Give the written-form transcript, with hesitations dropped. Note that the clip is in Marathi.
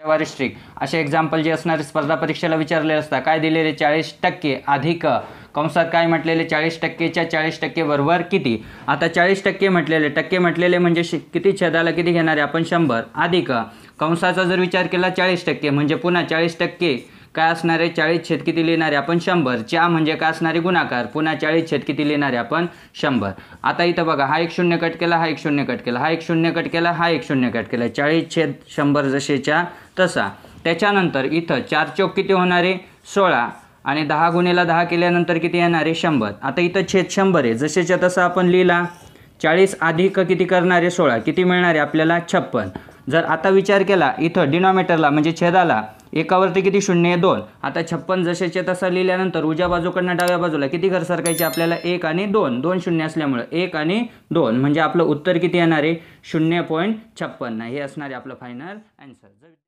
वरिष्ठिक असे एक्झाम्पल जे असणारे स्पर्धा परीक्षेला विचारले असतात. काय दिलेले 40% अधिक कंसात काय म्हटलेले 40%च्या 40% बरोबर किती. आता 40% म्हटलेले म्हणजे किती छेदाला किती घेणार आहे आपण 100 अधिक कंसाचा जर विचार केला 40% म्हणजे पुन्हा 40% काय असणार आहे 40 छेद किती लिहिणार आहे आपण 100. च्या म्हणजे काय असणार आहे गुणाकार पुन्हा 40 छेद किती लिहिणार आहे आपण 100. आता इथं बघा हा एक शून्य कट केला, हा एक शून्य कट केला, हा एक शून्य कट केला, हा एक शून्य कट केला. 40 छेद 100 जसेच्या तसा. त्याच्यानंतर इथं 4 चौक किती होणार आहे 16 आणि 10 गुणिले 10 केल्यानंतर किती येणार आहे 100. आता इथं छेद 100 आहे जसेच्या तसा आपण लिहिला. 40 अधिक किती करणार आहे 16 किती मिळणार आहे आपल्याला 56. जर आता विचार केला इथं डिनॉमिनेटरला म्हणजे छेदाला एकावरती किती शून्य आहे 2. आता 56 जसेच्या तसा लिहिल्यानंतर उजव्या बाजूकडनं डाव्या बाजूला किती घर सरकायचे आपल्याला 1 आणि 2. 2 शून्य असल्यामुळे 1 आणि 2 म्हणजे आपलं उत्तर किती येणार आहे 0.56. हे असणार आहे आपलं फायनल आन्सर.